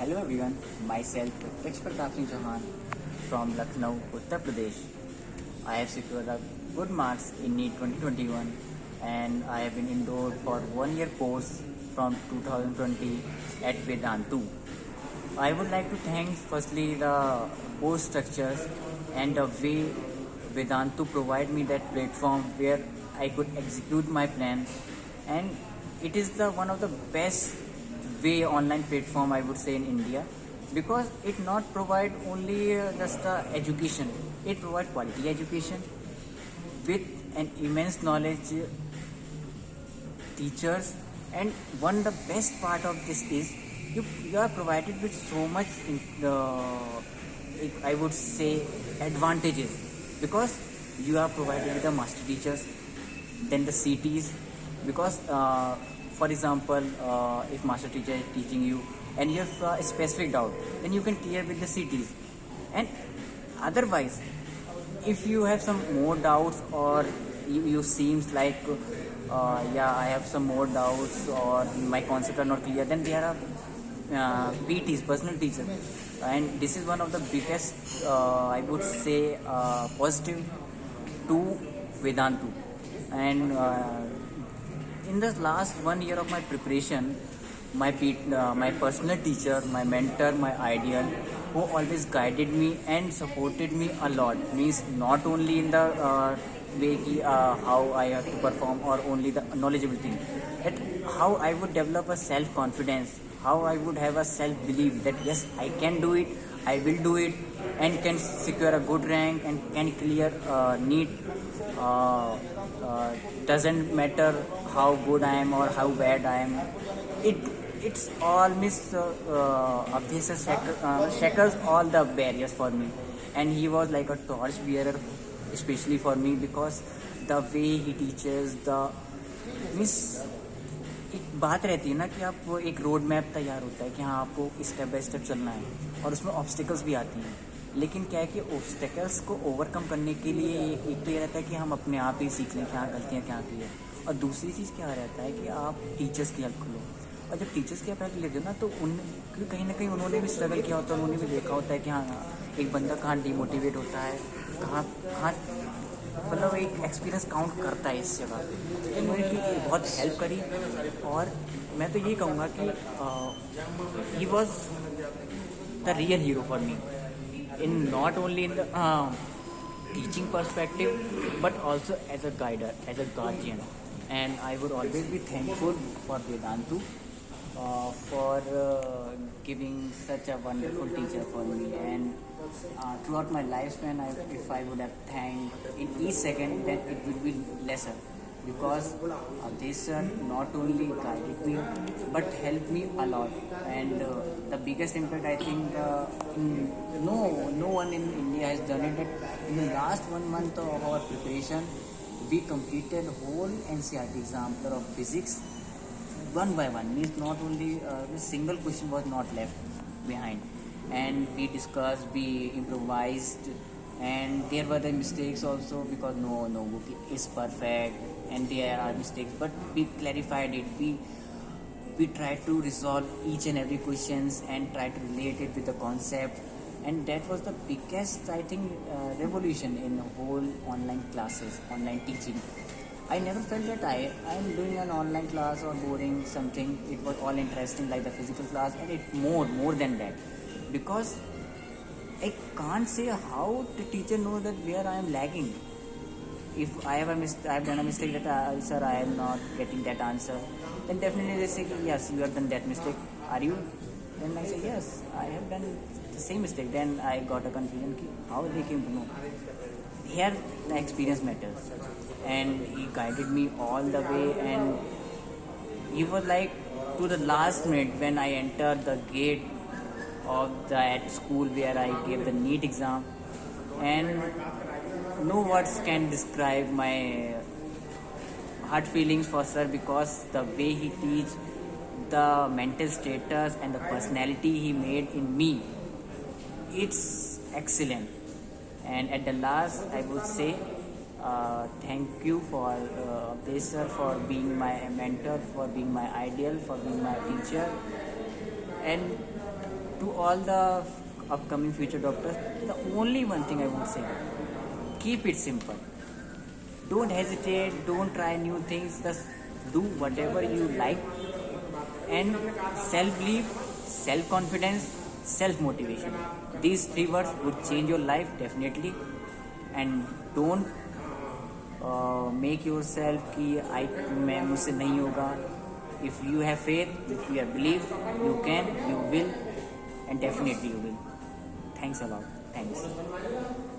Hello everyone, myself Prataap Singh Chauhan from Lucknow, Uttar Pradesh. I have secured a good marks in NEET 2021 and I have been enrolled for 1 year course from 2020 at Vedantu. I would like to thank firstly the course structures and the way Vedantu provide me that platform where I could execute my plan, and it is the one of the best way online platform I would say in India, because it not provide only just education, it provide quality education with an immense knowledge teachers. And one the best part of this is you are provided with so much I would say advantages, because you are provided with the master teachers, then the CTs, because for example if master teacher is teaching you and you have a specific doubt, then you can clear with the CTs. And otherwise, if you have some more doubts, or you seems like yeah, I have some more doubts or my concepts are not clear, then there are PTs, personal teachers. And this is one of the biggest I would say positive to Vedantu. And in the last 1 year of my preparation, my personal teacher, my mentor, my ideal, who always guided me and supported me a lot, means not only in the way how I have to perform or only the knowledgeable thing, that how I would develop a self confidence, how I would have a self belief that yes, I can do it, I will do it, and can secure a good rank and can clear NEET. Uh, doesn't matter how good I am or how bad I am. It it's all Miss Abdesa shackles all the barriers for me, and he was like a torch bearer, especially for me, because the way he teaches the miss, एक बात रहती है ना कि आप वो एक road map तैयार होता है कि हाँ आपको स्टेप बाय स्टेप चलना है, और उसमें ऑब्स्टिकल्स भी आती हैं, लेकिन क्या है कि ऑब्स्टिकल्स को ओवरकम करने के लिए एक तो ये रहता है कि हम अपने आप ही सीख लें क्या गलतियाँ क्या की है, और दूसरी चीज़ क्या रहता है कि आप टीचर्स की हेल्प लो। और जब टीचर्स की हेल्प लेते हो ना, तो उन कहीं ना कहीं उन्होंने भी स्ट्रगल किया होता है, उन्होंने भी देखा होता है कि हाँ एक बंदा कहाँ डिमोटिवेट होता है, कहाँ कहाँ मतलब एक एक्सपीरियंस काउंट करता है इस जगह। तो उन्होंने बहुत हेल्प करी, और मैं तो ये कहूँगा कि he was the real hero for me, in not only in the teaching perspective, but also as a guider, as a guardian. And I would always be thankful for Vedantu for giving such a wonderful teacher for me. And throughout my lifespan, if I would have thanked in each second, then it would be lesser, because this not only guided me but helped me a lot. And the biggest impact, I think no one in India has done it, that in the last 1 month of our preparation we completed whole NCERT exam of physics one by one, means not only the single question was not left behind, and we discussed, we improvised, and there were the mistakes also, because no book is perfect and there are mistakes, but we clarified it, we tried to resolve each and every questions and try to relate it with the concept. And that was the biggest, I think, revolution in whole online classes, online teaching. I never felt that I am doing an online class or boring something. It was all interesting like the physical class, and it more than that, because I can't say how the teacher knows that where I am lagging. If I have I have done a mistake that sir, I am not getting that answer, then definitely they say yes, you have done that mistake. Are you? Then I say yes, I have done the same mistake. Then I got a confusion ki how they came to know. Here the experience matters, and he guided me all the way, and he was like to the last minute when I entered the gate of that school where I gave the NEET exam, and no words can describe my heart feelings for sir, because the way he teach, the mental status and the personality he made in me, it's excellent. And at the last, I would say thank you for this sir, for being my mentor, for being my ideal, for being my teacher. And To all the upcoming future doctors, the only one thing I would say, keep it simple. Don't hesitate, don't try new things, just do whatever you like. And self belief, self confidence, self motivation. These three words would change your life definitely. And don't make yourself कि मैं मुझसे नहीं होगा. If you have faith, if you have belief, you can, you will, and definitely you will. Thanks a lot. Thanks.